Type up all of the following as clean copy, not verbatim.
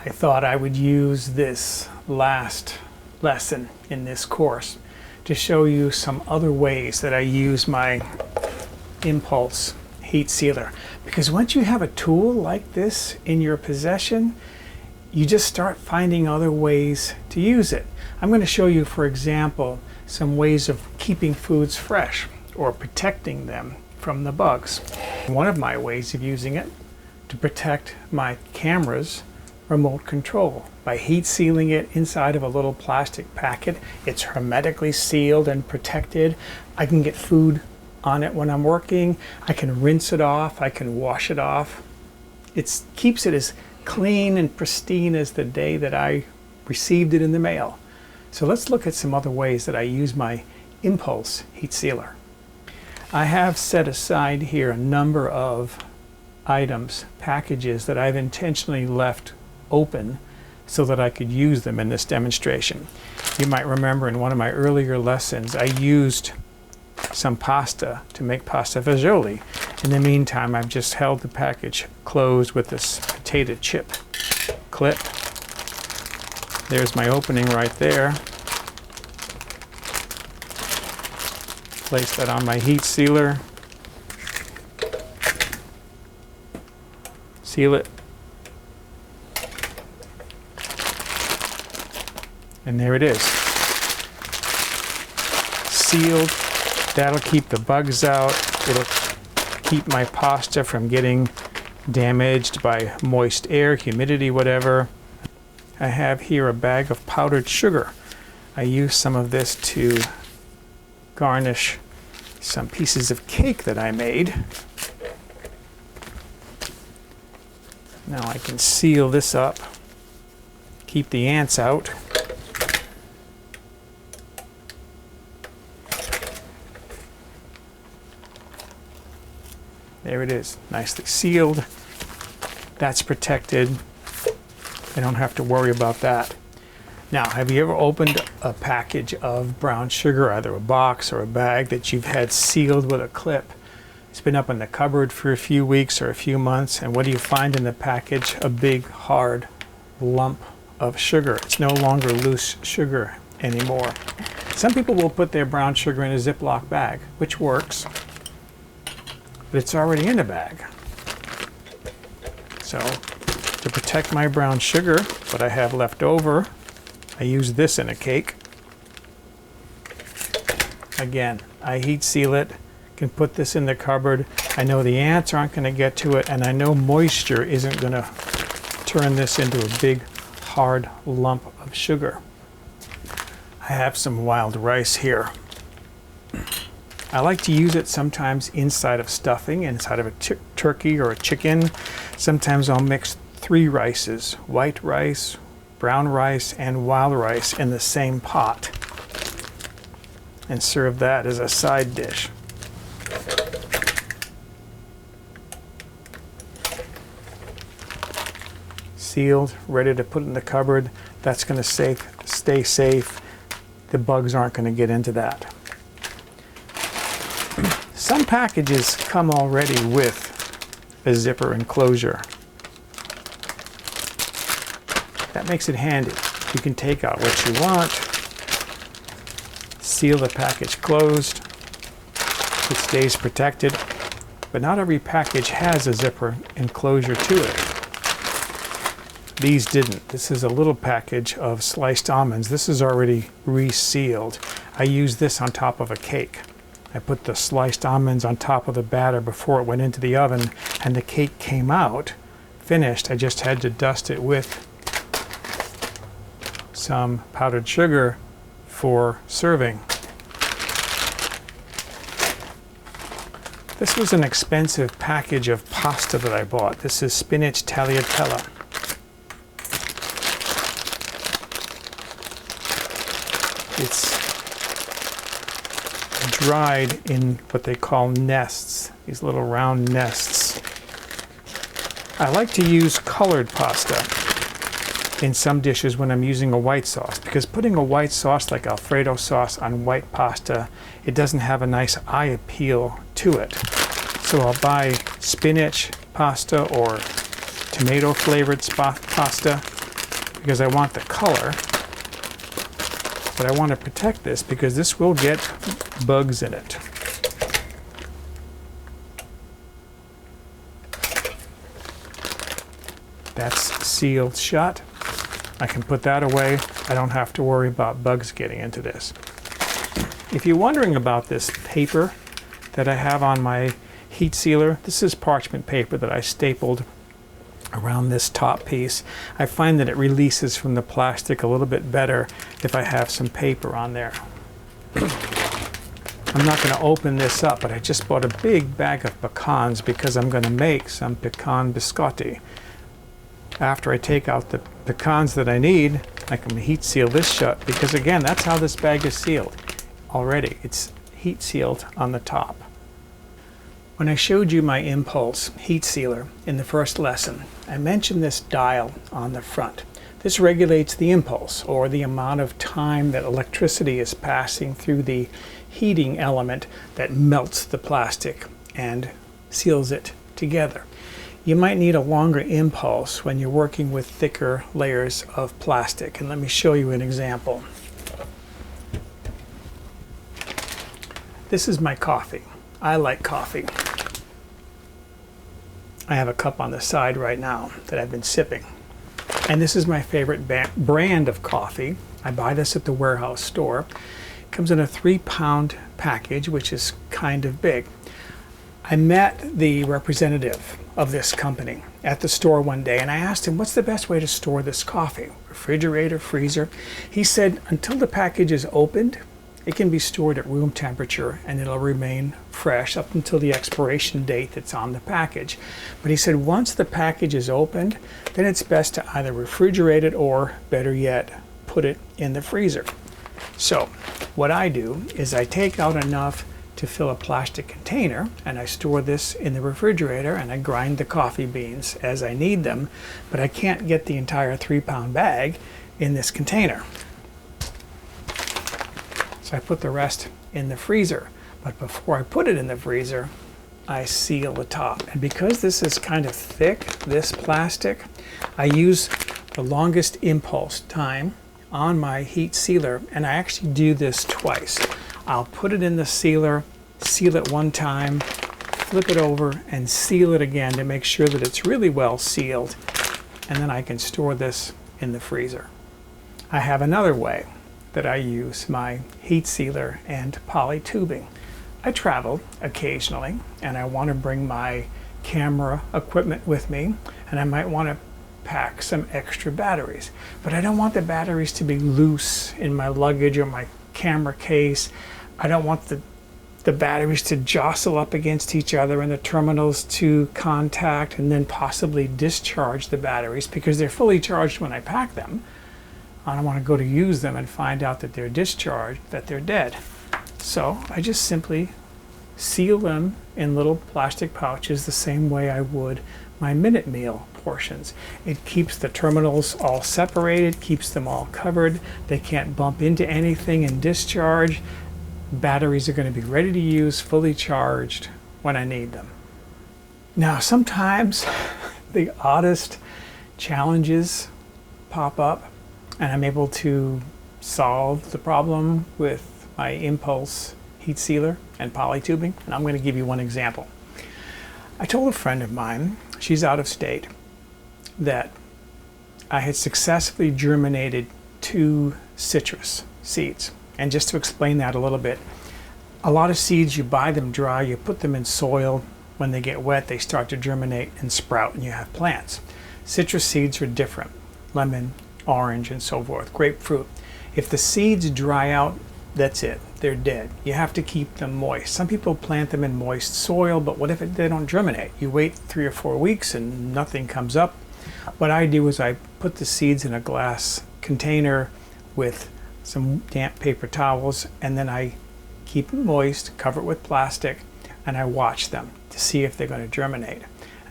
I thought I would use this last lesson in this course to show you some other ways that I use my impulse heat sealer. Because once you have a tool like this in your possession, you just start finding other ways to use it. I'm going to show you, for example, some ways of keeping foods fresh or protecting them from the bugs. One of my ways of using it to protect my camera's remote control by heat sealing it inside of a little plastic packet. It's hermetically sealed and protected. I can get food on it when I'm working. I can rinse it off. I can wash it off. It keeps it as clean and pristine as the day that I received it in the mail. So let's look at some other ways that I use my impulse heat sealer. I have set aside here a number of items, packages that I've intentionally left open so that I could use them in this demonstration. You might remember in one of my earlier lessons I used some pasta to make pasta fagioli. In the meantime, I've just held the package closed with this potato chip clip. There's my opening right there. Place that on my heat sealer. Seal it. And there it is. Sealed. That'll keep the bugs out. It'll keep my pasta from getting damaged by moist air, humidity, whatever. I have here a bag of powdered sugar. I use some of this to garnish some pieces of cake that I made. Now I can seal this up, keep the ants out. There it is, nicely sealed. That's protected. I don't have to worry about that. Now, have you ever opened a package of brown sugar, either a box or a bag that you've had sealed with a clip? It's been up in the cupboard for a few weeks or a few months, and what do you find in the package? A big, hard lump of sugar. It's no longer loose sugar anymore. Some people will put their brown sugar in a Ziploc bag, which works, but it's already in a bag. So, to protect my brown sugar, what I have left over, I use this in a cake. Again, I heat seal it, can put this in the cupboard. I know the ants aren't going to get to it, and I know moisture isn't going to turn this into a big, hard lump of sugar. I have some wild rice here. I like to use it sometimes inside of stuffing, inside of a turkey or a chicken. Sometimes I'll mix 3 rices, white rice, brown rice, and wild rice in the same pot and serve that as a side dish. Sealed, ready to put in the cupboard. That's going to stay safe. The bugs aren't going to get into that. Some packages come already with a zipper enclosure. That makes it handy. You can take out what you want, seal the package closed, it stays protected, but not every package has a zipper enclosure to it. These didn't. This is a little package of sliced almonds. This is already resealed. I use this on top of a cake. I put the sliced almonds on top of the batter before it went into the oven, and the cake came out finished. I just had to dust it with some powdered sugar for serving. This was an expensive package of pasta that I bought. This is spinach tagliatelle. It's dried in what they call nests, these little round nests. I like to use colored pasta in some dishes when I'm using a white sauce, because putting a white sauce like Alfredo sauce on white pasta, it doesn't have a nice eye appeal to it. So I'll buy spinach pasta or tomato flavored pasta, because I want the color, but I want to protect this because this will get bugs in it. That's sealed shut. I can put that away. I don't have to worry about bugs getting into this. If you're wondering about this paper that I have on my heat sealer, this is parchment paper that I stapled around this top piece. I find that it releases from the plastic a little bit better if I have some paper on there. I'm not going to open this up, but I just bought a big bag of pecans because I'm going to make some pecan biscotti. After I take out the pecans that I need, I can heat seal this shut because, again, that's how this bag is sealed already. It's heat sealed on the top. When I showed you my Impulse heat sealer in the first lesson, I mentioned this dial on the front. This regulates the impulse, or the amount of time that electricity is passing through the heating element that melts the plastic and seals it together. You might need a longer impulse when you're working with thicker layers of plastic, and let me show you an example. This is my coffee. I like coffee. I have a cup on the side right now that I've been sipping. And this is my favorite brand of coffee. I buy this at the warehouse store. It comes in a 3-pound package, which is kind of big. I met the representative of this company at the store one day, and I asked him, what's the best way to store this coffee? Refrigerator, freezer? He said, until the package is opened, it can be stored at room temperature and it'll remain fresh up until the expiration date that's on the package. But he said once the package is opened, then it's best to either refrigerate it or, better yet, put it in the freezer. So what I do is I take out enough to fill a plastic container, and I store this in the refrigerator, and I grind the coffee beans as I need them, but I can't get the entire 3-pound bag in this container. So I put the rest in the freezer, but before I put it in the freezer, I seal the top. And because this is kind of thick, this plastic, I use the longest impulse time on my heat sealer, and I actually do this twice. I'll put it in the sealer, seal it one time, flip it over, and seal it again to make sure that it's really well sealed, and then I can store this in the freezer. I have another way that I use my heat sealer and poly tubing. I travel occasionally, and I want to bring my camera equipment with me, and I might want to pack some extra batteries, but I don't want the batteries to be loose in my luggage or my camera case. I don't want the batteries to jostle up against each other and the terminals to contact and then possibly discharge the batteries because they're fully charged when I pack them. I don't want to go to use them and find out that they're discharged, that they're dead. So I just simply seal them in little plastic pouches the same way I would my minute meal portions. It keeps the terminals all separated, keeps them all covered. They can't bump into anything and discharge. Batteries are going to be ready to use, fully charged when I need them. Now, sometimes the oddest challenges pop up, and I'm able to solve the problem with my Impulse heat sealer and poly tubing, and I'm going to give you one example. I told a friend of mine, she's out of state, that I had successfully germinated 2 citrus seeds. And just to explain that a little bit, a lot of seeds, you buy them dry, you put them in soil, when they get wet they start to germinate and sprout and you have plants. Citrus seeds are different, lemon, orange, and so forth, grapefruit. If the seeds dry out, that's it, they're dead. You have to keep them moist. Some people plant them in moist soil, but what if they don't germinate? You wait 3 or 4 weeks and nothing comes up. What I do is I put the seeds in a glass container with some damp paper towels, and then I keep them moist, cover it with plastic, and I watch them to see if they're going to germinate.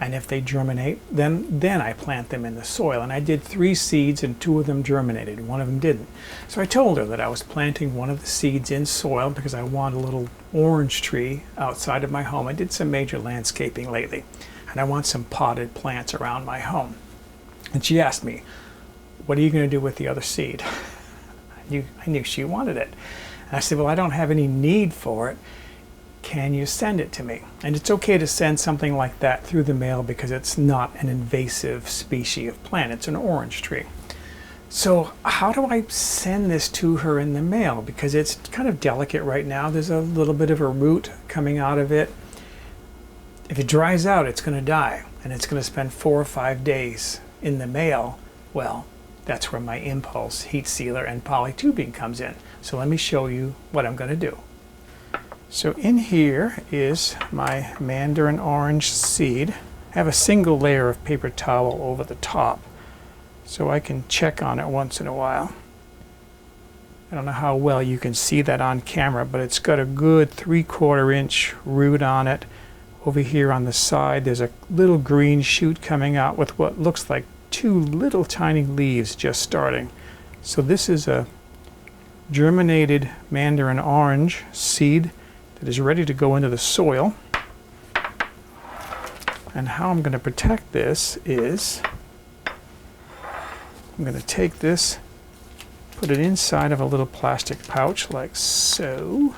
And if they germinate, then I plant them in the soil. And I did 3 seeds and 2 of them germinated, 1 of them didn't. So I told her that I was planting one of the seeds in soil because I want a little orange tree outside of my home. I did some major landscaping lately, and I want some potted plants around my home. And she asked me, what are you going to do with the other seed? I knew she wanted it. And I said, well, I don't have any need for it. Can you send it to me? And it's okay to send something like that through the mail because it's not an invasive species of plant. It's an orange tree. So how do I send this to her in the mail? Because it's kind of delicate right now. There's a little bit of a root coming out of it. If it dries out, it's going to die, and it's going to spend 4 or 5 days in the mail. Well, that's where my impulse heat sealer and polytubing comes in. So let me show you what I'm going to do. So in here is my mandarin orange seed. I have a single layer of paper towel over the top, so I can check on it once in a while. I don't know how well you can see that on camera, but it's got a good 3/4 inch root on it. Over here on the side, there's a little green shoot coming out with what looks like 2 little tiny leaves just starting. So this is a germinated mandarin orange seed that is ready to go into the soil. And how I'm going to protect this is I'm going to take this, put it inside of a little plastic pouch like so.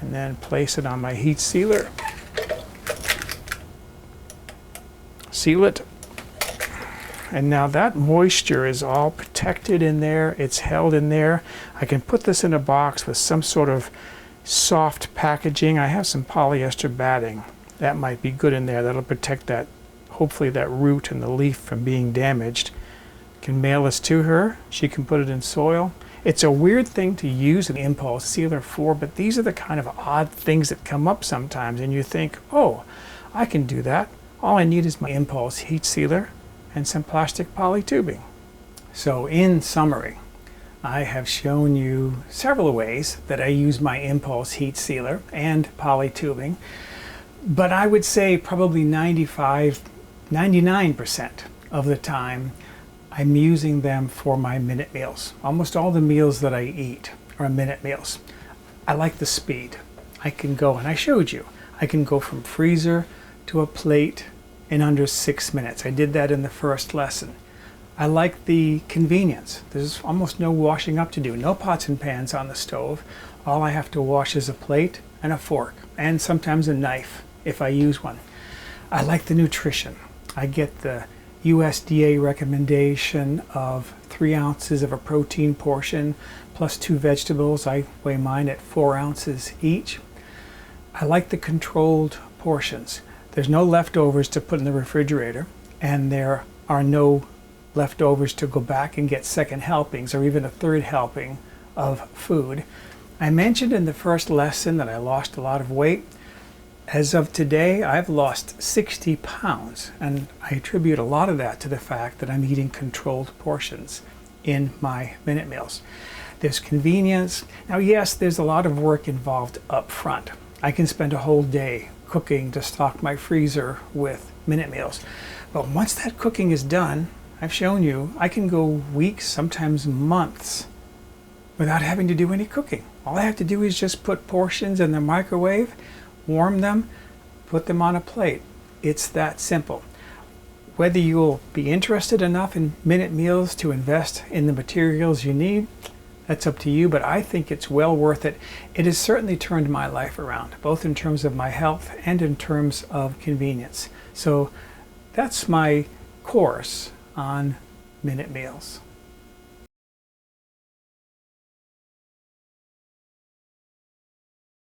And then place it on my heat sealer. Seal it. And now that moisture is all protected in there. It's held in there. I can put this in a box with some sort of soft packaging. I have some polyester batting. That might be good in there. That'll protect that, hopefully that root and the leaf from being damaged. Can mail this to her. She can put it in soil. It's a weird thing to use an impulse sealer for, but these are the kind of odd things that come up sometimes, and you think, oh, I can do that. All I need is my impulse heat sealer and some plastic polytubing. So in summary, I have shown you several ways that I use my impulse heat sealer and polytubing, but I would say probably 99% of the time I'm using them for my minute meals. Almost all the meals that I eat are minute meals. I like the speed. I can go, and I showed you, I can go from freezer to a plate in under 6 minutes. I did that in the first lesson. I like the convenience. There's almost no washing up to do. No pots and pans on the stove. All I have to wash is a plate and a fork, and sometimes a knife if I use one. I like the nutrition. I get the USDA recommendation of 3 ounces of a protein portion plus 2 vegetables. I weigh mine at 4 ounces each. I like the controlled portions. There's no leftovers to put in the refrigerator, and there are no leftovers to go back and get second helpings or even a third helping of food. I mentioned in the first lesson that I lost a lot of weight. As of today, I've lost 60 pounds, and I attribute a lot of that to the fact that I'm eating controlled portions in my minute meals. There's convenience. Now, yes, there's a lot of work involved up front. I can spend a whole day cooking to stock my freezer with minute meals. But once that cooking is done, I've shown you, I can go weeks, sometimes months, without having to do any cooking. All I have to do is just put portions in the microwave, warm them, put them on a plate. It's that simple. Whether you'll be interested enough in minute meals to invest in the materials you need, that's up to you, but I think it's well worth it. It has certainly turned my life around, both in terms of my health and in terms of convenience. So that's my course on minute meals.